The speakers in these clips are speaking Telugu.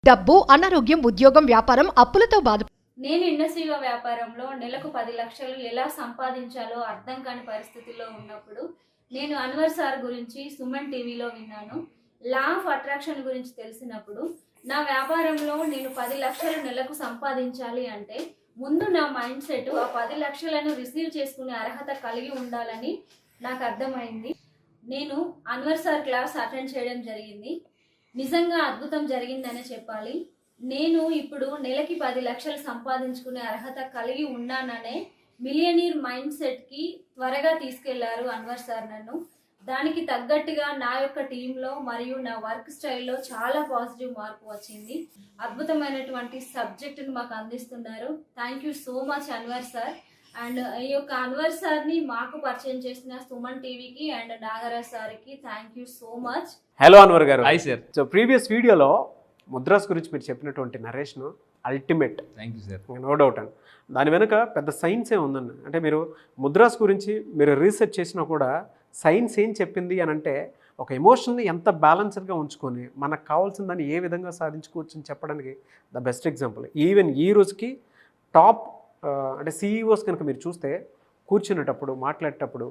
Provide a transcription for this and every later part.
డబ్బు, అనారోగ్యం, ఉద్యోగం, వ్యాపారం, అప్పులతో బాధ. నేను ఇండస్ట్రీలో వ్యాపారంలో నెలకు 10 లక్షలు ఎలా సంపాదించాలో అర్థం కాని పరిస్థితిలో ఉన్నప్పుడు నేను అన్వర్ సార్ గురించి సుమన్ టీవీలో విన్నాను. లా ఆఫ్ అట్రాక్షన్ గురించి తెలిసినప్పుడు నా వ్యాపారంలో నేను 10 లక్షలు నెలకు సంపాదించాలి అంటే ముందు నా మైండ్ సెట్ ఆ 10 లక్షలను రిసీవ్ చేసుకునే అర్హత కలిగి ఉండాలని నాకు అర్థమైంది. నేను అన్వర్ సార్ క్లాస్ అటెండ్ చేయడం జరిగింది. నిజంగా అద్భుతం జరిగిందనే చెప్పాలి. నేను ఇప్పుడు నెలకి 10 లక్షలు సంపాదించుకునే అర్హత కలిగి ఉన్నాననే మిలియనీర్ మైండ్ సెట్కి త్వరగా తీసుకెళ్లారు అన్వర్ సార్ నన్ను. దానికి తగ్గట్టుగా నా యొక్క టీంలో మరియు నా వర్క్ స్టైల్లో చాలా పాజిటివ్ మార్పు వచ్చింది. అద్భుతమైనటువంటి సబ్జెక్టును మాకు అందిస్తున్నారు. Thank you so much Anwar sir. And ఈ యొక్క అన్వర్ సార్ని మాకు పరిచయం చేసిన సుమన్ టీవీకి అండ్ నాగరాజ్ సార్కి thank you so much. Hello Anwar గారు. Hi sir. సో ప్రీవియస్ వీడియోలో ముద్రాస్ గురించి మీరు చెప్పినటువంటి narration ultimate. Thank you sir. No doubt అండి. దాని వెనుక పెద్ద సైన్సే ఉందండి. అంటే మీరు ముద్రాస్ గురించి మీరు రీసెర్చ్ చేసినా కూడా సైన్స్ ఏం చెప్పింది అని అంటే ఒక ఎమోషన్ని ఎంత బ్యాలెన్స్డ్గా ఉంచుకొని మనకు కావాల్సిన దాన్ని ఏ విధంగా సాధించుకోవచ్చు అని చెప్పడానికి ద బెస్ట్ ఎగ్జాంపుల్. ఈవెన్ ఈ రోజుకి టాప్ అంటే సిఈఓస్ కనుక మీరు చూస్తే కూర్చునేటప్పుడు మాట్లాడేటప్పుడు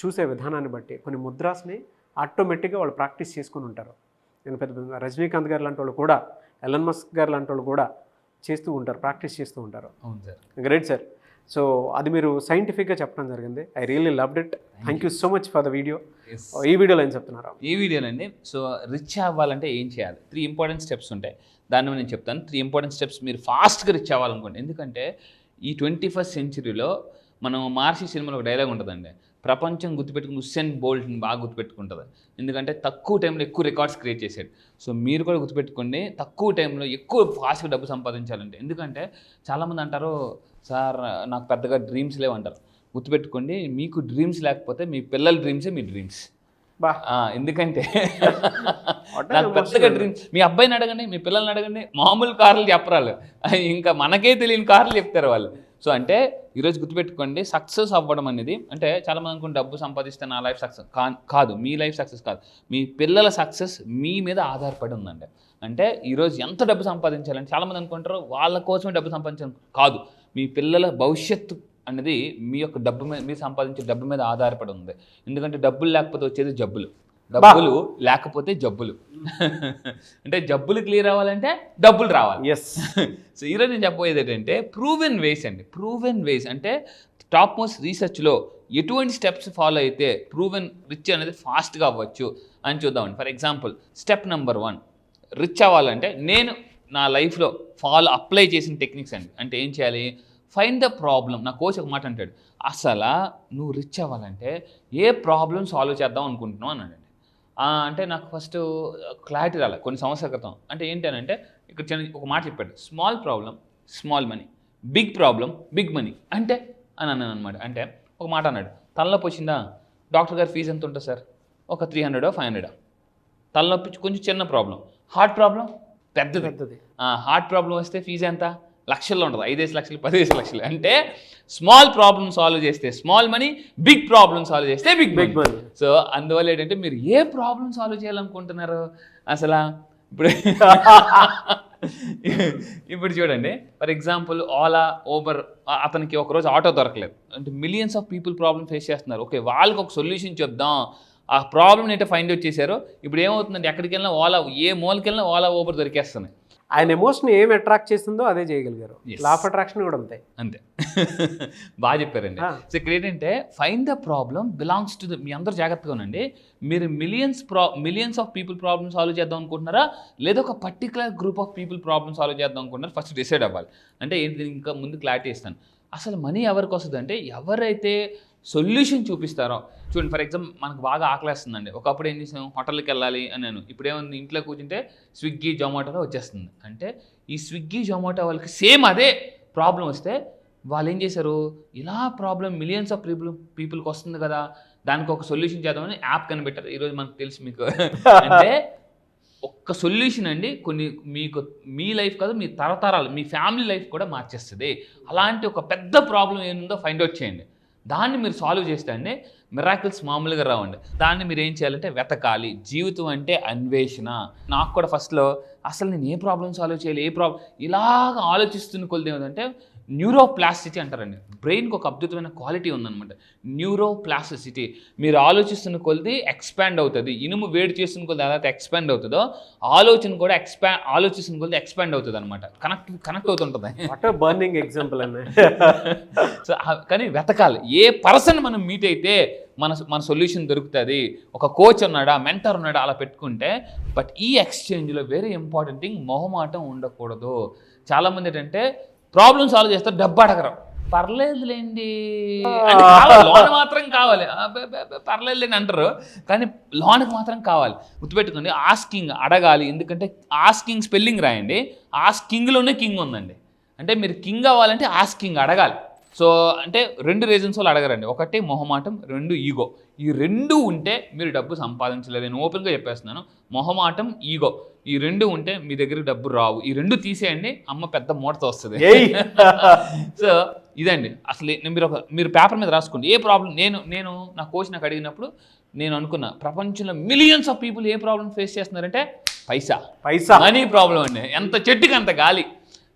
చూసే విధానాన్ని బట్టి కొన్ని ముద్రాస్ని ఆటోమేటిక్గా వాళ్ళు ప్రాక్టీస్ చేసుకుని ఉంటారు. నేను పెద్ద రజనీకాంత్ గారు లాంటి వాళ్ళు కూడా, ఎలన్ మస్క్ గారు లాంటి వాళ్ళు కూడా చేస్తూ ఉంటారు, ప్రాక్టీస్ చేస్తూ ఉంటారు. అవును సార్. Great sir. సో అది మీరు సైంటిఫిక్గా చెప్పడం జరిగింది. I really loved it. Thank you so much for the video. ఈ వీడియోలో ఏం చెప్తున్నారు? ఈ వీడియోనండి, సో రిచ్ అవ్వాలంటే ఏం చేయాలి? 3 ఇంపార్టెంట్ స్టెప్స్ ఉంటాయి. దాన్ని నేను చెప్తాను. 3 ఇంపార్టెంట్ స్టెప్స్ మీరు ఫాస్ట్గా రిచ్ అవ్వాలనుకోండి. ఎందుకంటే ఈ 21st సెంచరీలో మనం మహర్షి సినిమాలో ఒక డైలాగ్ ఉంటుందండి, ప్రపంచం గుర్తుపెట్టుకుని ఉస్సేన్ బోల్ట్ని బాగా గుర్తుపెట్టుకుంటుంది. ఎందుకంటే తక్కువ టైంలో ఎక్కువ రికార్డ్స్ క్రియేట్ చేశాడు. సో మీరు కూడా గుర్తుపెట్టుకోండి, తక్కువ టైంలో ఎక్కువ ఫాస్ట్గా డబ్బు సంపాదించాలంటే. ఎందుకంటే చాలామంది అంటారు, సార్ నాకు పెద్దగా డ్రీమ్స్ లేవంటారు. గుర్తుపెట్టుకోండి, మీకు డ్రీమ్స్ లేకపోతే మీ పిల్లల డ్రీమ్సే మీ డ్రీమ్స్. ఎందుకంటే నాకు పెద్దగా డ్రీమ్స్, మీ అబ్బాయిని అడగండి, మీ పిల్లల్ని అడగండి, మామూలు కార్లు చెప్పరాలు, ఇంకా మనకే తెలియని కార్లు చెప్తారు వాళ్ళు. సో అంటే ఈరోజు గుర్తుపెట్టుకోండి, సక్సెస్ అవ్వడం అనేది అంటే చాలామంది అనుకుంటే డబ్బు సంపాదిస్తే నా లైఫ్ సక్సెస్ కాదు, మీ లైఫ్ సక్సెస్ కాదు, మీ పిల్లల సక్సెస్ మీ మీద ఆధారపడి ఉందండి. అంటే ఈరోజు ఎంత డబ్బు సంపాదించాలని చాలామంది అనుకుంటారు, వాళ్ళ కోసమే డబ్బు సంపాదించాలి కాదు, మీ పిల్లల భవిష్యత్తు అనేది మీ యొక్క డబ్బు మీద, మీరు సంపాదించే డబ్బు మీద ఆధారపడి ఉంది. ఎందుకంటే డబ్బులు లేకపోతే వచ్చేది జబ్బులు, డబ్బులు లేకపోతే జబ్బులు. అంటే జబ్బులు క్లియర్ అవ్వాలంటే డబ్బులు రావాలి. ఎస్. సో ఈరోజు నేను చెప్పబోయేది ఏంటంటే ప్రూవెన్ వేస్ అండి. ప్రూవెన్ వేస్ అంటే టాప్ మోస్ట్ రీసెర్చ్లో ఎటువంటి స్టెప్స్ ఫాలో అయితే ప్రూవెన్ రిచ్ అనేది ఫాస్ట్గా అవ్వచ్చు అని చూద్దామండి. For example step number 1, rich అవ్వాలంటే నేను నా లైఫ్లో అప్లై చేసిన టెక్నిక్స్ అండి. అంటే ఏం చేయాలి? Find the problem. నా కోచ్ ఒక మాట అంటాడు, అసలు నువ్వు రిచ్ అవ్వాలంటే ఏ ప్రాబ్లం సాల్వ్ చేద్దాం అనుకుంటున్నావు అన్నాడు. అంటే నాకు ఫస్ట్ క్లారిటీ రాలే కొన్ని సంవత్సరాల క్రితం. అంటే ఏంటనంటే ఇక్కడ ఒక మాట చెప్పాడు, small problem small money, big problem big money అంటే అని అన్నాను అనమాట. అంటే ఒక మాట అన్నాడు, తలనొప్పి వచ్చిందా, డాక్టర్ గారి ఫీజు ఎంత ఉంటుంది సార్? ఒక 300 500. తలనొప్పి కొంచెం చిన్న ప్రాబ్లం. హార్ట్ ప్రాబ్లం పెద్దది. హార్ట్ ప్రాబ్లం వస్తే ఫీజు ఎంత? లక్షల్లో ఉంటుంది, 5 లక్షలు 10 లక్షలు. అంటే స్మాల్ ప్రాబ్లమ్ సాల్వ్ చేస్తే small money, big problem solve చేస్తే బిగ్ మనీ. సో అందువల్ల ఏంటంటే మీరు ఏ ప్రాబ్లమ్ సాల్వ్ చేయాలనుకుంటున్నారు అసలు? ఇప్పుడు చూడండి, ఫర్ ఎగ్జాంపుల్ ఓలా, ఊబర్, అతనికి ఒకరోజు ఆటో దొరకలేదు అంటే millions of people problem face చేస్తున్నారు. ఓకే, వాళ్ళకి ఒక సొల్యూషన్ చెప్దాం. ఆ ప్రాబ్లమ్ అయితే ఫైండ్ అవుట్ చేశారు. ఇప్పుడు ఏమవుతుందంటే ఎక్కడికి వెళ్ళినా ఓలా, ఏ మూలకి వెళ్ళినా ఓలా, ఊబర్ దొరికేస్తున్నాయి. ఆయన ఎమోషన్ ఏం అట్రాక్ట్ చేస్తుందో అదే చేయగలిగారు. లా ఆఫ్ అట్రాక్షన్ కూడా ఉంటాయి. అంతే. బాగా చెప్పారండి. సో ఇక్కడ ఏంటంటే find the problem belongs to the, మీ అందరూ జాగ్రత్తగా ఉండండి. మీరు millions of people problem solve చేద్దాం అనుకుంటున్నారా, లేదా ఒక particular group of people problem solve చేద్దాం అనుకుంటున్నారా? ఫస్ట్ డిసైడ్ అవ్వాలి. అంటే ఏంటి, ఇంకా ముందు క్లారిటీ ఇస్తాను. అసలు మనీ ఎవరికి వస్తుంది అంటే ఎవరైతే సొల్యూషన్ చూపిస్తారో. చూడండి, ఫర్ ఎగ్జాంపుల్ మనకు బాగా ఆకలేస్తుందండి. ఒకప్పుడు ఏం చేసాం, హోటల్కి వెళ్ళాలి అని నేను, ఇప్పుడు ఏముంది, ఇంట్లో కూర్చుంటే స్విగ్గీ జొమాటోలో వచ్చేస్తుంది. అంటే ఈ స్విగ్గీ జొమాటో వాళ్ళకి సేమ్ అదే ప్రాబ్లం వస్తే వాళ్ళు ఏం చేశారు, ఇలా ప్రాబ్లం మిలియన్స్ ఆఫ్ పీపుల్కి వస్తుంది కదా, దానికి ఒక సొల్యూషన్ చేద్దామని యాప్ కనిపెట్టారు. ఈరోజు మనకు తెలుసు మీకు. అంటే ఒక్క సొల్యూషన్ అండి కొన్ని మీకు మీ లైఫ్ కాదు, మీ తరతరాలు, మీ ఫ్యామిలీ లైఫ్ కూడా మార్చేస్తుంది. అలాంటి ఒక పెద్ద ప్రాబ్లం ఏముందో ఫైండ్ అవుట్ చేయండి. దాన్ని మీరు సాల్వ్ చేస్తే అండి మిరాకిల్స్ మామూలుగా రావండి. దాన్ని మీరు ఏం చేయాలంటే వెతకాలి. జీవితం అంటే అన్వేషణ. నాకు కూడా ఫస్ట్లో అసలు నేను ఏ ప్రాబ్లమ్ సాల్వ్ చేయాలి, ఇలాగ ఆలోచిస్తున్న కొద్ది ఏమిటంటే న్యూరోప్లాస్టిసిటీ అంటారండి. బ్రెయిన్కి ఒక అద్భుతమైన క్వాలిటీ ఉందన్నమాట, న్యూరోప్లాస్టిసిటీ. మీరు ఆలోచిస్తున్న కొద్ది ఎక్స్పాండ్ అవుతుంది. ఇనుము వేడి చేస్తున్న కొద్ది ఎలా ఎక్స్పాండ్ అవుతుందో ఆలోచన కూడా ఆలోచిస్తున్న కొద్ది ఎక్స్పాండ్ అవుతుంది అనమాట, కనెక్ట్ అవుతుంటుంది. బర్నింగ్ ఎగ్జాంపుల్ అండి. సో కానీ వెతకాలి, ఏ పర్సన్ మనం మీట్ అయితే మన సొల్యూషన్ దొరుకుతుంది. ఒక కోచ్ ఉన్నాడా, మెంటర్ ఉన్నాడా, అలా పెట్టుకుంటే. బట్ ఈ ఎక్స్చేంజ్లో వెరీ ఇంపార్టెంట్ థింగ్, మొహమాటం ఉండకూడదు. చాలామంది ఏంటంటే ప్రాబ్లమ్ సాల్వ్ చేస్తారు, డబ్బు అడగరు. పర్లేదులేండి అంటే లోన్ మాత్రం కావాలి, పర్లేదులేండి అంటారు, కానీ లోన్కి మాత్రం కావాలి. గుర్తుపెట్టుకోండి, ఆస్కింగ్ అడగాలి. ఎందుకంటే ఆస్కింగ్ స్పెల్లింగ్ రాయండి, ఆస్కింగ్లోనే కింగ్ ఉందండి. అంటే మీరు కింగ్ అవ్వాలంటే ఆస్కింగ్ అడగాలి. సో అంటే 2 రీజన్స్ వాళ్ళు అడగరండి. ఒకటి మొహమాటం, 2 ఈగో. ఈ 2 ఉంటే మీరు డబ్బు సంపాదించలేదు. నేను ఓపెన్గా చెప్పేస్తున్నాను, మొహమాటం, ఈగో, ఈ 2 ఉంటే మీ దగ్గర డబ్బు రావు. ఈ 2 తీసేయండి, అమ్మ పెద్ద మూటతో వస్తుంది. సో ఇదండి అసలు. మీరు పేపర్ మీద రాసుకోండి ఏ ప్రాబ్లం. నేను నా కోచ్ నాకు అడిగినప్పుడు నేను అనుకున్నా, ప్రపంచంలో millions of people A problem face చేస్తున్నారంటే పైసా మనీ ప్రాబ్లం అండి. ఎంత చెట్టుకి అంత గాలి.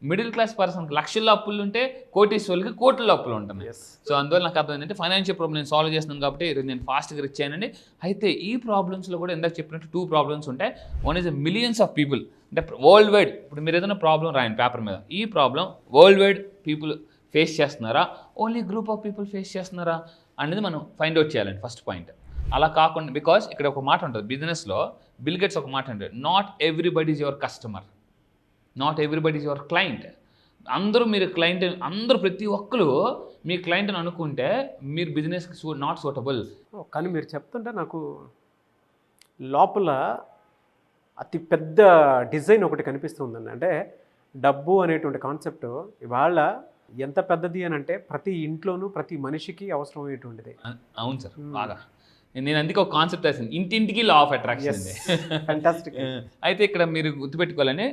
మిడిల్ క్లాస్ పర్సన్కి లక్షల్లో అప్పులు ఉంటే కోటీశ్వరులకి కోట్ల అప్పులు ఉంటున్నాయి. సో అందువల్ల నాకు అర్థం ఏంటంటే ఫైనాన్షియల్ ప్రాబ్లమ్ నేను సాల్వ్ చేస్తున్నాను కాబట్టి నేను ఫాస్ట్గా రిచ్ అయ్యానండి. అయితే ఈ ప్రాబ్లమ్స్లో కూడా ఇందాక చెప్పినట్టు 2 ప్రాబ్లమ్స్ ఉంటాయి. One is millions of people, అంటే వరల్డ్ వైడ్. ఇప్పుడు మీరు ఏదైనా ప్రాబ్లం రాయండి పేపర్ మీద, ఈ problem world wide people face చేస్తున్నారా, only group of people face చేస్తున్నారా అనేది మనం ఫైండ్ అవుట్ చేయాలండి ఫస్ట్ పాయింట్. అలా కాకుండా, బికాస్ ఇక్కడ ఒక మాట ఉంటుంది బిజినెస్లో, బిల్ గేట్స్ ఒక మాట అంటాడు, not everybody is your customer, not everybody is your client. అందరూ మీరు క్లయింట్, అందరూ ప్రతి ఒక్కరు మీ క్లయింట్ అని అనుకుంటే మీరు బిజినెస్కి నాట్ సూటబుల్. కానీ మీరు చెప్తుంటే నాకు లోపల అతి పెద్ద డిజైన్ ఒకటి కనిపిస్తుందండి. అంటే డబ్బు అనేటువంటి కాన్సెప్ట్ ఇవాళ ఎంత పెద్దది అని అంటే ప్రతి ఇంట్లోనూ ప్రతి మనిషికి అవసరమయ్యేటువంటిది. అవును సార్, బాగా. నేను అందుకే ఒక కాన్సెప్ట్ వేసాను, ఇంటింటికి లా ఆఫ్ అట్రాక్షన్ అండి. ఫ్యాంటాస్టిక్. అయితే ఇక్కడ మీరు గుర్తుపెట్టుకోవాలని,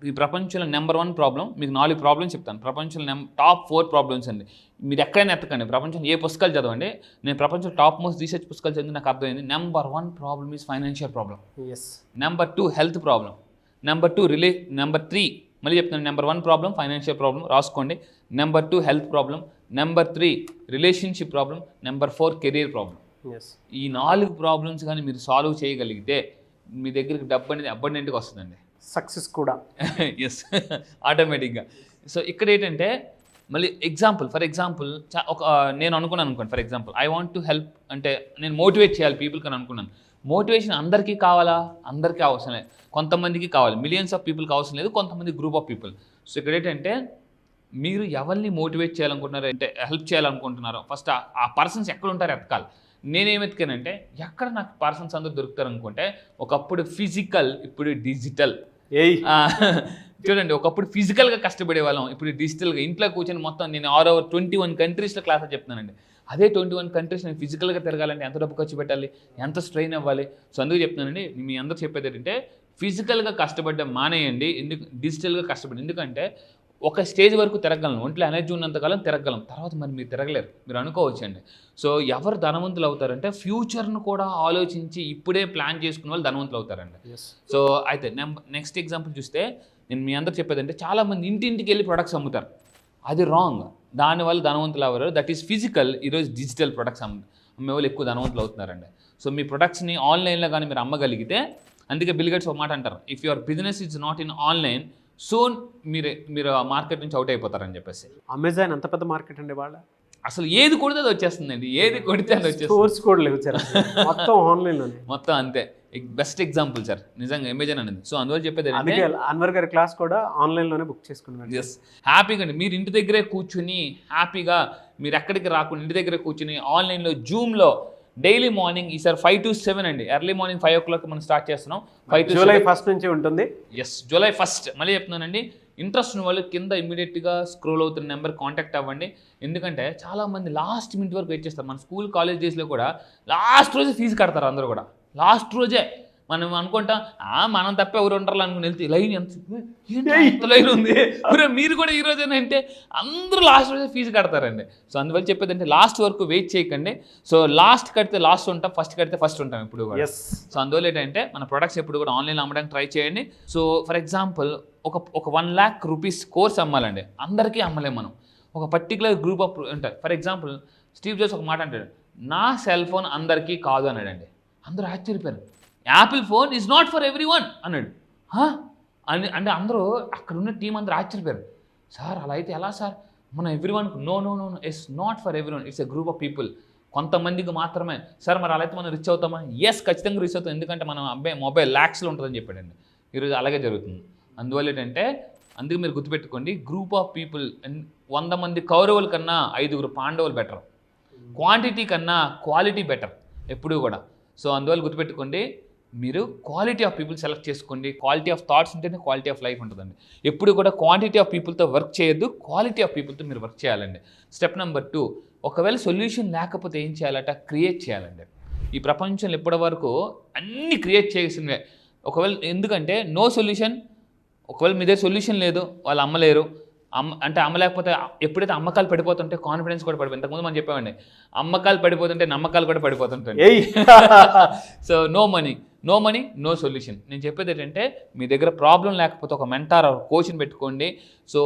ఈ ప్రపంచంలో నెంబర్ 1 ప్రాబ్లం, మీకు 4 ప్రాబ్లమ్స్ చెప్తాను. ప్రపంచంలో టాప్ 4 ప్రాబ్లమ్స్ అండి. మీరు ఎక్కడైనా ఎత్తకండి, ప్రపంచంలో ఏ పుస్తకాలు చదవండి. నేను ప్రపంచంలో టాప్ మోస్ట్ రీసెర్చ్ పుస్తకాలు చదివి నాకు అర్థమైంది, number 1 problem is financial problem. Number 2 health problem. Number 3 మళ్ళీ చెప్తాను, నెంబర్ 1 ప్రాబ్లం ఫైనాన్షియల్ ప్రాబ్లం, రాసుకోండి. Number 2 health problem. Number 3 relationship problem. Number 4 career problem. ఈ 4 ప్రాబ్లమ్స్ కానీ మీరు సాల్వ్ చేయగలిగితే మీ దగ్గరికి డబ్బు అనేది అబండెంట్గా వస్తుందండి, సక్సెస్ కూడా. ఎస్, ఆటోమేటిక్గా. సో ఇక్కడ ఏంటంటే మళ్ళీ ఫర్ ఎగ్జాంపుల్ నేను అనుకున్నాను అనుకోండి, for example I want to help, అంటే నేను మోటివేట్ చేయాలి పీపుల్కి అని అనుకున్నాను. మోటివేషన్ అందరికీ కావాలా? అందరికీ అవసరం లేదు, కొంతమందికి కావాలి. మిలియన్స్ ఆఫ్ పీపుల్కి అవసరం లేదు, కొంతమంది గ్రూప్ ఆఫ్ పీపుల్. సో ఇక్కడ ఏంటంటే మీరు ఎవరిని మోటివేట్ చేయాలనుకుంటున్నారో, అంటే హెల్ప్ చేయాలనుకుంటున్నారో, ఫస్ట్ ఆ పర్సన్స్ ఎక్కడ ఉంటారో ఎతకాలి. నేనేం వెతికానంటే ఎక్కడ నాకు పర్సన్స్ అందరూ దొరుకుతారు అనుకుంటే, ఒకప్పుడు ఫిజికల్, ఇప్పుడు డిజిటల్. చూడండి, ఒకప్పుడు ఫిజికల్గా కష్టపడే వాళ్ళం, ఇప్పుడు డిజిటల్గా ఇంట్లో కూర్చొని మొత్తం నేను 21 కంట్రీస్లో క్లాసులు చెప్తున్నానండి. అదే 21 కంట్రీస్ నేను ఫిజికల్గా తిరగాలంటే ఎంత డబ్బు ఖర్చు పెట్టాలి, ఎంత స్ట్రెయిన్ అవ్వాలి. సో అందుకు చెప్తున్నానండి, మీ అందరూ చెప్పేది ఏంటంటే ఫిజికల్గా కష్టపడ్డం మానేయండి, డిజిటల్గా కష్టపడి. ఎందుకంటే ఒక స్టేజ్ వరకు తిరగలను, ఒంట్లో ఎనర్జీ ఉన్నంతకాలం తిరగలం, తర్వాత మరి మీరు తిరగలేరు, మీరు అనుకోవచ్చండి. సో ఎవరు ధనవంతులు అవుతారంటే ఫ్యూచర్ను కూడా ఆలోచించి ఇప్పుడే ప్లాన్ చేసుకునే వాళ్ళు ధనవంతులు అవుతారండి. సో అయితే నెక్స్ట్ ఎగ్జాంపుల్ చూస్తే నేను మీ అందరూ చెప్పేదంటే చాలామంది ఇంటింటికి వెళ్ళి ప్రొడక్ట్స్ అమ్ముతారు, అది రాంగ్. దానివల్ల ధనవంతులు అవ్వరు. That is physical. ఈరోజు డిజిటల్ ప్రొడక్ట్స్ అమ్మే వాళ్ళు ఎక్కువ ధనవంతులు అవుతున్నారండి. సో మీ ప్రొడక్ట్స్ని ఆన్లైన్లో కానీ మీరు అమ్మగలిగితే, అందుకే బిల్ గేట్స్ ఒక మాట అంటారు, if your business is not in online soon మీరు ఆ మార్కెట్ నుంచి అవుట్ అయిపోతారని చెప్పేసి. అమెజాన్ అంత పెద్ద మార్కెట్ అండి వాళ్ళ, అసలు ఏది కొడితే అది వచ్చేస్తుందండి, ఏది కొడితే అది వచ్చేస్తుంది. స్టోర్స్ కూడా లేవు సార్, మొత్తం ఆన్లైన్లోనే, మొత్తం అంతే. బెస్ట్ ఎగ్జాంపుల్ సార్ నిజంగా అమెజాన్ అనేది. సో అందువల్ల చెప్పేది అన్వర్ గారి క్లాస్ కూడా ఆన్లైన్లోనే బుక్ చేసుకున్నాను. ఎస్, హ్యాపీగా అండి. మీరు ఇంటి దగ్గరే కూర్చుని హ్యాపీగా, మీరు ఎక్కడికి రాకుండా ఇంటి దగ్గరే కూర్చుని ఆన్లైన్లో జూమ్లో డైలీ మార్నింగ్, ఈసారి 5 to 7 అండి, ఎర్లీ మార్నింగ్ 5 o'clock మనం స్టార్ట్ చేస్తున్నాం. 5 to 7 జూలై 1st నుంచి ఉంటుంది. Yes, July 1st. మళ్ళీ చెప్తున్నానండి, ఇంట్రెస్ట్ ఉన్న వాళ్ళు కింద ఇమీడియట్గా స్క్రోల్ అవుతున్న నెంబర్ కాంటాక్ట్ అవ్వండి. ఎందుకంటే చాలామంది లాస్ట్ మినిట్ వరకు వెయిట్ చేస్తారు. మన స్కూల్ కాలేజ్ డేస్లో కూడా లాస్ట్ రోజే ఫీజు కడతారు అందరూ కూడా, లాస్ట్ రోజే. మనం అనుకుంటాం మనం తప్ప ఎవరు ఉంటారు అనుకుని వెళ్తే లైన్ ఎంత లైన్ ఉంది, మీరు కూడా ఈ రోజైనా అంటే అందరూ లాస్ట్ రోజు ఫీజు కడతారండి. సో అందువల్ల చెప్పేది అంటే లాస్ట్ వరకు వెయిట్ చేయకండి. సో లాస్ట్ కడితే లాస్ట్ ఉంటాం, ఫస్ట్ కడితే ఫస్ట్ ఉంటాం ఇప్పుడు కూడా. సో అందువల్ల ఏంటంటే మన ప్రొడక్ట్స్ ఎప్పుడు కూడా ఆన్లైన్ అమ్మడానికి ట్రై చేయండి. సో ఫర్ ఎగ్జాంపుల్ ఒక 1 lakh rupees కోర్స్ అమ్మాలండి, అందరికీ అమ్మలేం మనం, ఒక పర్టికులర్ గ్రూప్ ఆఫ్ ఉంటారు. ఫర్ ఎగ్జాంపుల్ స్టీవ్ జాబ్స్ ఒక మాట అంటాడు, నా సెల్ ఫోన్ అందరికీ కాదు అన్నాడండి. అందరూ ఆశ్చర్యపోయారు. Apple phone is not for every one అన్నాడు. అంటే అందరూ అక్కడ ఉన్న టీం అందరూ ఆశ్చర్యపోయారు. సార్ అలా అయితే ఎలా సార్, మన everyone no no no it's not for everyone, it's a group of people, కొంతమందికి మాత్రమే. సార్ మరి అలా అయితే మనం రిచ్ అవుతామా? ఎస్, ఖచ్చితంగా రిచ్ అవుతాం, ఎందుకంటే మనం అబ్బాయి మొబైల్ ల్యాక్స్లో ఉంటుందని చెప్పాడండి. ఈరోజు అలాగే జరుగుతుంది. అందువల్ల ఏంటంటే అందుకు మీరు గుర్తుపెట్టుకోండి, గ్రూప్ ఆఫ్ పీపుల్ 100 మంది కౌరవుల కన్నా 5 పాండవులు బెటర్, క్వాంటిటీ కన్నా క్వాలిటీ బెటర్ ఎప్పుడూ కూడా. సో అందువల్ల గుర్తుపెట్టుకోండి, మీరు క్వాలిటీ ఆఫ్ పీపుల్ సెలెక్ట్ చేసుకోండి. క్వాలిటీ ఆఫ్ థాట్స్ ఉంటేనే క్వాలిటీ ఆఫ్ లైఫ్ ఉంటుందండి. ఎప్పుడు కూడా క్వాంటిటీ ఆఫ్ పీపుల్తో వర్క్ చేయొద్దు, క్వాలిటీ ఆఫ్ పీపుల్తో మీరు వర్క్ చేయాలండి. స్టెప్ నెంబర్ 2, ఒకవేళ సొల్యూషన్ లేకపోతే ఏం చేయాలట, క్రియేట్ చేయాలండి. ఈ ప్రపంచంలో ఇప్పటి వరకు అన్నీ క్రియేట్ చేయాల్సినవే. ఒకవేళ ఎందుకంటే నో సొల్యూషన్, ఒకవేళ మీ దగ్గర సొల్యూషన్ లేదు, వాళ్ళు అమ్మలేరు. అంటే అమ్మలేకపోతే ఎప్పుడైతే అమ్మకాలు పడిపోతుంటే కాన్ఫిడెన్స్ కూడా పడిపోతుంది. ఇంతకుముందు మనం చెప్పామండి, అమ్మకాలు పడిపోతుంటే నమ్మకాలు కూడా పడిపోతుంటాయి. So no money no solution. నేను చెప్పేది ఏంటంటే మీ దగ్గర ప్రాబ్లం లేకపోతే ఒక మెంటార్ కోచ్ని పెట్టుకోండి. సో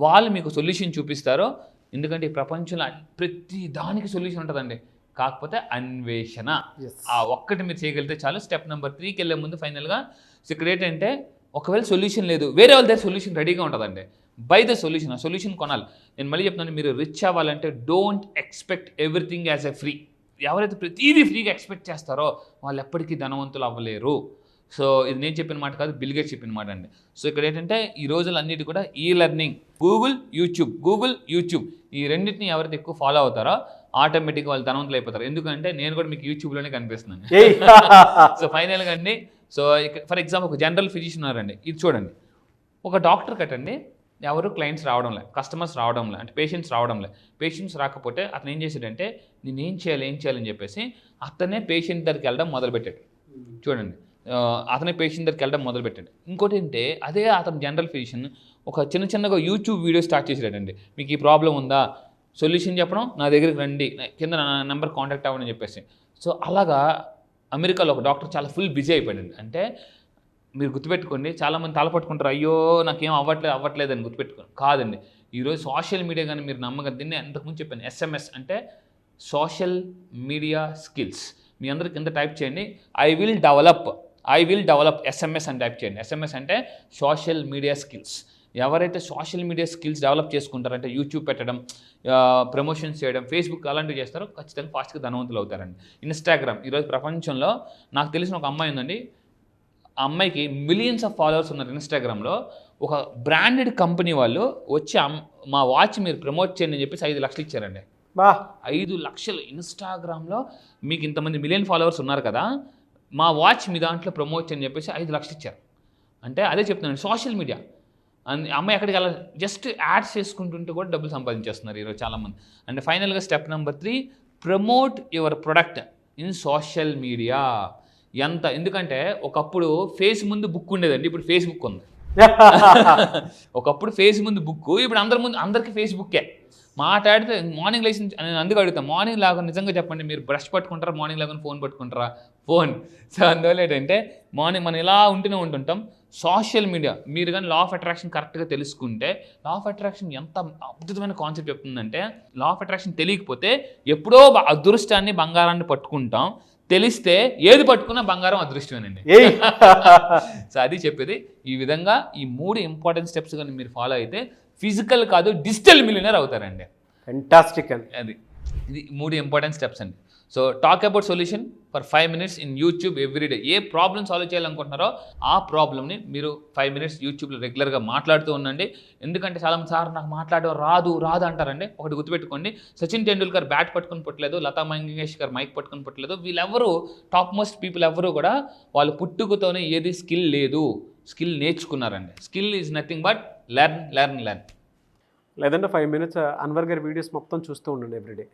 వాళ్ళు మీకు సొల్యూషన్ చూపిస్తారు. ఎందుకంటే ఈ ప్రపంచంలో ప్రతి దానికి సొల్యూషన్ ఉంటుందండి, కాకపోతే అన్వేషణ. ఆ ఒక్కటి మీరు చేయగలిగితే చాలు. స్టెప్ నెంబర్ 3కి వెళ్ళే ముందు ఫైనల్గా ఇక్కడ ఏంటంటే ఒకవేళ సొల్యూషన్ లేదు, వేరే వాళ్ళ దగ్గర సొల్యూషన్ రెడీగా ఉంటుందండి. బై ద సొల్యూషన్, ఆ సొల్యూషన్ కొనాలి. నేను మళ్ళీ చెప్తున్నాను, మీరు రిచ్ అవ్వాలంటే don't expect everything as a free. ఎవరైతే ప్రతిదీ ఫ్రీగా ఎక్స్పెక్ట్ చేస్తారో వాళ్ళు ఎప్పటికీ ధనవంతులు అవ్వలేరు. సో ఇది నేను చెప్పిన మాట కాదు, బిల్ గేట్స్ చెప్పిన మాట అండి. సో ఇక్కడ ఏంటంటే ఈ రోజులు అన్నిటి కూడా ఈ లెర్నింగ్, గూగుల్ యూట్యూబ్ ఈ రెండింటిని ఎవరైతే ఎక్కువ ఫాలో అవుతారో ఆటోమేటిక్గా వాళ్ళు ధనవంతులు అయిపోతారు. ఎందుకంటే నేను కూడా మీకు యూట్యూబ్లోనే కనిపిస్తున్నాను. సో ఫైనల్గా అండి, సో ఫర్ ఎగ్జాంపుల్ ఒక జనరల్ ఫిజిషియన్ ఉన్నారండి, ఇది చూడండి. ఒక డాక్టర్ కట్టండి, ఎవరు క్లయింట్స్ రావడంలే, కస్టమర్స్ రావడంలే, అంటే పేషెంట్స్ రావడంలే. పేషెంట్స్ రాకపోతే అతను ఏం చేశాడంటే నేను ఏం చేయాలని చెప్పేసి అతనే పేషెంట్ దగ్గరికి వెళ్ళడం మొదలుపెట్టాడు. చూడండి, అతనే పేషెంట్ దగ్గరికి వెళ్ళడం మొదలుపెట్టాడు. ఇంకోటి ఏంటంటే అదే అతను జనరల్ ఫిజిషియన్ ఒక చిన్నగా యూట్యూబ్ వీడియో స్టార్ట్ చేసాడండి. మీకు ఈ ప్రాబ్లం ఉందా, సొల్యూషన్ చెప్పడం, నా దగ్గరికి రండి, కింద నా నెంబర్ కాంటాక్ట్ అవ్వని చెప్పేసి. సో అలాగా అమెరికాలో ఒక డాక్టర్ చాలా ఫుల్ బిజీ అయిపోయాడండి. అంటే మీరు గుర్తుపెట్టుకోండి, చాలామంది తలపట్టుకుంటారు, అయ్యో నాకేం అవ్వట్లేదు అని గుర్తుపెట్టుకోండి. కాదండి, ఈరోజు సోషల్ మీడియా కానీ మీరు నమ్మకం, దీన్ని అంతకుముందు చెప్పాను, SMS అంటే సోషల్ మీడియా స్కిల్స్. మీ అందరికి కింద టైప్ చేయండి, ఐ విల్ డెవలప్ SMS అని టైప్ చేయండి. SMS అంటే సోషల్ మీడియా స్కిల్స్. ఎవరైతే సోషల్ మీడియా స్కిల్స్ డెవలప్ చేసుకుంటారంటే యూట్యూబ్ పెట్టడం, ప్రమోషన్స్ చేయడం, ఫేస్బుక్ అలాంటివి చేస్తారో ఖచ్చితంగా ఫాస్ట్గా ధనవంతులు అవుతారండి. ఇన్స్టాగ్రామ్, ఈరోజు ప్రపంచంలో నాకు తెలిసిన ఒక అమ్మాయి ఉందండి, ఆ అమ్మాయికి మిలియన్స్ ఆఫ్ ఫాలోవర్స్ ఉన్నారు ఇన్స్టాగ్రామ్లో. ఒక బ్రాండెడ్ కంపెనీ వాళ్ళు వచ్చి మా వాచ్ మీరు ప్రమోట్ చేయండి అని చెప్పేసి 5 లక్షలు ఇచ్చారండి. 5 లక్షలు ఇన్స్టాగ్రామ్లో మీకు ఇంతమంది మిలియన్ ఫాలోవర్స్ ఉన్నారు కదా, మా వాచ్ మీ దాంట్లో ప్రమోట్ చేయని చెప్పేసి 5 లక్షలు ఇచ్చారు. అంటే అదే చెప్తున్నాను, సోషల్ మీడియా. అమ్మాయి ఎక్కడికి వెళ్ళాలి, జస్ట్ యాడ్స్ చేసుకుంటుంటే కూడా డబ్బులు సంపాదించేస్తున్నారు ఈరోజు చాలామంది. అండ్ ఫైనల్గా step number 3, promote your product in social media. ఎందుకంటే ఒకప్పుడు ఫేస్ ముందు బుక్ ఉండేదండి, ఇప్పుడు ఫేస్బుక్ ఉంది. ఒకప్పుడు ఫేస్ ముందు బుక్, ఇప్పుడు అందరికీ ఫేస్బుక్కే. మాట్లాడితే మార్నింగ్ లేచి నేను అందుకు అడుగుతాను, మార్నింగ్ లాగా నిజంగా చెప్పండి, మీరు బ్రష్ పట్టుకుంటారా, మార్నింగ్ లాగా ఫోన్ పట్టుకుంటారా? ఫోన్. సో అందువల్ల ఏంటంటే మార్నింగ్ మనం ఇలా ఉంటుంటాం. సోషల్ మీడియా మీరు కానీ లా ఆఫ్ అట్రాక్షన్ కరెక్ట్గా తెలుసుకుంటే, లా ఆఫ్ అట్రాక్షన్ ఎంత అద్భుతమైన కాన్సెప్ట్ చెప్తుందంటే, లా ఆఫ్ అట్రాక్షన్ తెలియకపోతే ఎప్పుడో అదృష్టాన్ని బంగారాన్ని పట్టుకుంటాం, తెలిస్తే ఏది పట్టుకున్నా బంగారం అదృష్టమేనండి. సో అది చెప్పేది. ఈ విధంగా ఈ 3 ఇంపార్టెంట్ స్టెప్స్ కానీ మీరు ఫాలో అయితే ఫిజికల్ కాదు డిజిటల్ మిలియనర్ అవుతారండి. ఫెంటాస్టిక్ అండి. ఇది 3 ఇంపార్టెంట్ స్టెప్స్ అండి. So talk about solution for 5 minutes in YouTube everyday. A problem solve చేయాలనుకుంటున్నారో ఆ ప్రాబ్లమ్ని మీరు 5 minutes యూట్యూబ్లో రెగ్యులర్గా మాట్లాడుతూ ఉండండి. ఎందుకంటే చాలామంది సార్ నాకు మాట్లాడడం రాదు అంటారండి. ఒకటి గుర్తుపెట్టుకోండి, సచిన్ టెండూల్కర్ బ్యాట్ పట్టుకుని పుట్టలేదు, లతా మంగేష్కర్ మైక్ పట్టుకుని పుట్టలేదు. వీళ్ళెవరూ టాప్ మోస్ట్ పీపుల్ ఎవరు కూడా వాళ్ళు పుట్టుకతోనే ఏది స్కిల్ లేదు, స్కిల్ నేర్చుకున్నారండి. Skill is nothing but learn. లేదంటే 5 minutes అన్వర్ గారి వీడియోస్ మొత్తం చూస్తూ ఉండండి ఎవ్రీడే.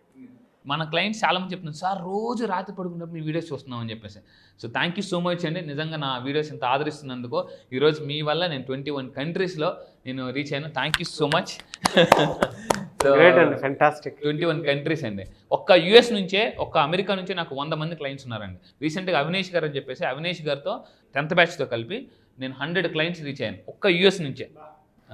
మన క్లయింట్స్ చాలామంది చెప్తున్నారు సార్ రోజు రాత్రి పడుకున్నప్పుడు మీ వీడియోస్ చూస్తున్నాం అని చెప్పేసి. So thank you so much అండి, నిజంగా నా వీడియోస్ ఇంత ఆదరిస్తున్నందుకు. ఈరోజు మీ వల్ల నేను 21 కంట్రీస్లో నేను రీచ్ అయ్యాను. Thank you so much. So 21 countries అండి. ఒక్క యూఎస్ నుంచే, ఒక్క అమెరికా నుంచే నాకు 100 మంది క్లయింట్స్ ఉన్నారండి. రీసెంట్గా అవినేష్ గారు అని చెప్పేసి, అవినేష్ గారితో 10th బ్యాచ్తో కలిపి నేను 100 క్లయింట్స్ రీచ్ అయ్యాను ఒక్క యూఎస్ నుంచే.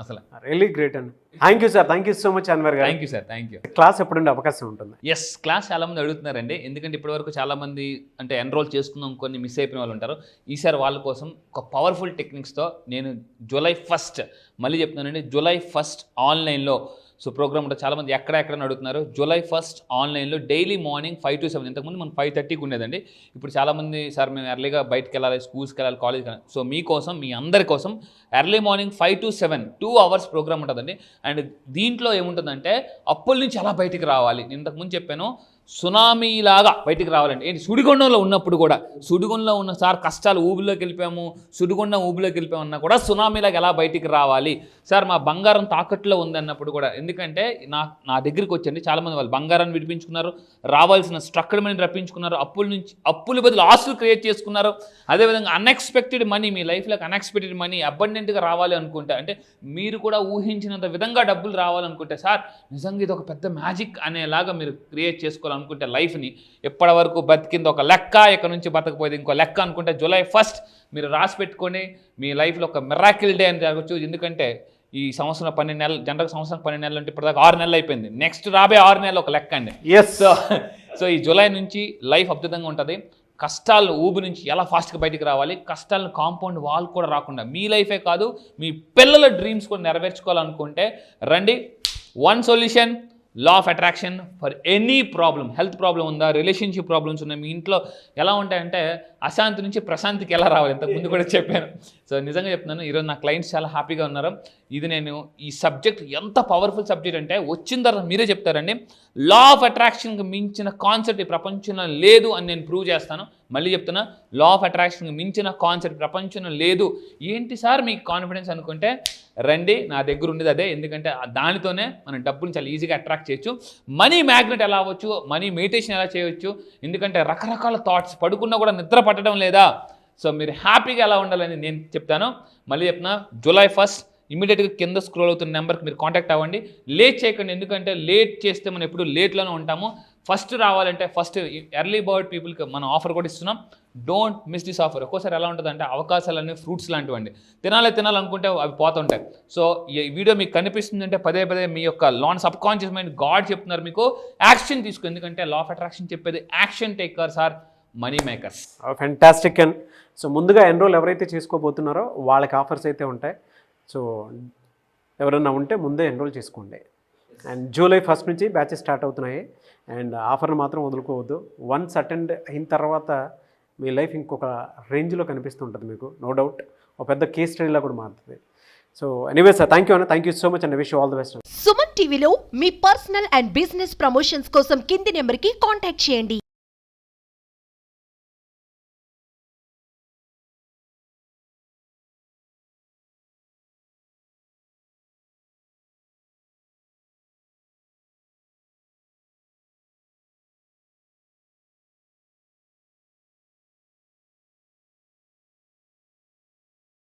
అసలు రియలీ గ్రేట్ అండి. Thank you sir, thank you so much Anwar గారు. Thank you sir, thank you. Class ఎప్పుడు ఉండే అవకాశం ఉంటుంది? ఎస్, క్లాస్ చాలామంది అడుగుతున్నారండి, ఎందుకంటే ఇప్పటివరకు చాలామంది అంటే ఎన్రోల్ చేసుకుందాం కొన్ని మిస్ అయిపోయిన వాళ్ళు ఉంటారు. ఈసారి వాళ్ళ కోసం ఒక పవర్ఫుల్ టెక్నిక్స్తో నేను July 1st మళ్ళీ చెప్తున్నానండి, July 1st ఆన్లైన్లో సో ప్రోగ్రామ్ ఉంటుంది. చాలామంది ఎక్కడ అడుగుతున్నారు. July 1st ఆన్లైన్లో డైలీ మార్నింగ్ 5 to 7. ఇంతకుముందు మనం 5:30కి ఉండేదండి. ఇప్పుడు చాలామంది సార్ మేము ఎర్లీగా బయటకు వెళ్ళాలి, స్కూల్స్కి వెళ్ళాలి, కాలేజ్కి వెళ్ళాలి. సో మీకోసం, మీ అందరి కోసం early morning 5 to 7 2 hours programme ఉంటుందండి. అండ్ దీంట్లో ఏముంటుందంటే అప్పుల నుంచి ఎలా బయటికి రావాలి. నేను ఇంతకుముందు చెప్పాను, సునామీలాగా బయటికి రావాలండి. ఏంటి, సుడిగుండంలో ఉన్నప్పుడు కూడా, సుడిగుండంలో ఉన్న సార్ కష్టాలు ఊబిలోకి వెళ్ళిపోయాము, సుడిగుండం ఊబిలోకి వెళ్ళిపోయామన్నా కూడా సునామీలాగా ఎలా బయటికి రావాలి సార్, మా బంగారం తాకట్లో ఉందన్నప్పుడు కూడా. ఎందుకంటే నా దగ్గరికి వచ్చండి చాలామంది, వాళ్ళు బంగారాన్ని విడిపించుకున్నారు, రావాల్సిన స్ట్రక్చర్ మనీ రప్పించుకున్నారు, అప్పుల బదులు ఆస్తులు క్రియేట్ చేసుకున్నారు. అదేవిధంగా అన్ఎక్స్పెక్టెడ్ మనీ, మీ లైఫ్లోకి అన్ఎక్స్పెక్టెడ్ మనీ అబండెంట్గా రావాలి అనుకుంటే, అంటే మీరు కూడా ఊహించినంత విధంగా డబ్బులు రావాలనుకుంటే సార్ నిజంగా ఇది ఒక పెద్ద మ్యాజిక్ అనేలాగా మీరు క్రియేట్ చేసుకోవాలి అనుకుంటే లైఫ్ని, ఎప్పటి వరకు బతికింది ఒక లెక్క, ఇక్కడ నుంచి బతకపోయేది ఇంకో లెక్క అనుకుంటే July 1st మీరు రాసి పెట్టుకొని మీ లైఫ్లో ఒక మిరాకిల్ డే అని జరగచ్చు. ఎందుకంటే ఈ సంవత్సరం 12 నెలలు, జనరల్ సంవత్సరం 12 నెలలు అంటే ఇప్పటిదాకా 6 నెలలు అయిపోయింది. నెక్స్ట్ రాబోయే 6 నెలలు ఒక లెక్క అండి. సో ఈ జూలై నుంచి లైఫ్ అద్భుతంగా ఉంటుంది. కష్టాలు ఊబి నుంచి ఎలా ఫాస్ట్గా బయటికి రావాలి, కష్టాలను కాంపౌండ్ వాల్ కూడా రాకుండా మీ లైఫే కాదు మీ పిల్లల డ్రీమ్స్ కూడా నెరవేర్చుకోవాలనుకుంటే రండి. One solution, law of attraction for any problem. Health problem ఉందా, రిలేషన్షిప్ ప్రాబ్లమ్స్ ఉన్నాయి, మీ ఇంట్లో ఎలా ఉంటాయంటే అశాంతి నుంచి ప్రశాంతికి ఎలా రావాలి, ఇంతకుముందు కూడా చెప్పాను. సో నిజంగా చెప్తున్నాను, ఈరోజు నా క్లయింట్స్ చాలా హ్యాపీగా ఉన్నారు. ఇది నేను ఈ సబ్జెక్ట్ ఎంత పవర్ఫుల్ సబ్జెక్ట్ అంటే వచ్చిన తర్వాత మీరే చెప్తారండి, లా ఆఫ్ అట్రాక్షన్కి మించిన కాన్సెప్ట్ ఈ ప్రపంచంలో లేదు అని నేను ప్రూవ్ చేస్తాను. మళ్ళీ చెప్తున్నా, లా ఆఫ్ అట్రాక్షన్కి మించిన కాన్సెప్ట్ ప్రపంచంలో లేదు. ఏంటి సార్ మీకు కాన్ఫిడెన్స్ అనుకుంటే రండి, నా దగ్గర ఉండేది అదే. ఎందుకంటే దానితోనే మనం డబ్బుని చాలా ఈజీగా అట్రాక్ట్ చేయొచ్చు. మనీ మ్యాగ్నెట్ ఎలా అవ్వచ్చు, మనీ మెడిటేషన్ ఎలా చేయవచ్చు. ఎందుకంటే రకరకాల థాట్స్, పడుకున్నా కూడా నిద్ర పట్టడం లేదా. సో మీరు హ్యాపీగా ఎలా ఉండాలని నేను చెప్తాను. మళ్ళీ చెప్తున్నా, July 1st ఇమీడియట్గా కింద స్క్రోల్ అవుతున్న నెంబర్కి మీరు కాంటాక్ట్ అవ్వండి. లేట్ చేయకండి, ఎందుకంటే లేట్ చేస్తే మనం ఎప్పుడు లేట్లోనే ఉంటాము. ఫస్ట్ రావాలంటే ఫస్ట్ ఎర్లీ బర్డ్ పీపుల్కి మనం ఆఫర్ కూడా ఇస్తున్నాం. Don't miss this offer. ఒక్కోసారి ఎలా ఉంటుందంటే అవకాశాలన్నీ ఫ్రూట్స్ లాంటివండి, తినాలనుకుంటే అవి పోతుంటాయి. సో ఈ వీడియో మీకు కనిపిస్తుందంటే పదే మీ యొక్క సబ్ కాన్షియస్ మైండ్ గాడ్ చెప్తున్నారు మీకు యాక్షన్ తీసుకో. ఎందుకంటే లా ఆఫ్ అట్రాక్షన్ చెప్పేది action takers are money makers. Fantastic. And so ముందుగా ఎన్రోల్ ఎవరైతే చేసుకోబోతున్నారో వాళ్ళకి ఆఫర్స్ అయితే ఉంటాయి. సో ఎవరన్నా ఉంటే ముందే ఎన్రోల్ చేసుకోండి. అండ్ July 1st నుంచి బ్యాచెస్ స్టార్ట్ అవుతున్నాయి. అండ్ ఆఫర్ని మాత్రం వదులుకోవద్దు. వన్స్ అటెండ్ అయిన తర్వాత మీ లైఫ్ ఇంకొక రేంజ్లో కనిపిస్తుంటుంది మీకు, నో డౌట్. ఒక పెద్ద కేస్ స్టడీలా కూడా మారుతుంది. So anyway sir, thank you అన్న, thank you so much and wish you all the best. Suman టీవీలో మీ పర్సనల్ అండ్ బిజినెస్ ప్రమోషన్స్ కోసం కింది నెంబర్కి కాంటాక్ట్ చేయండి.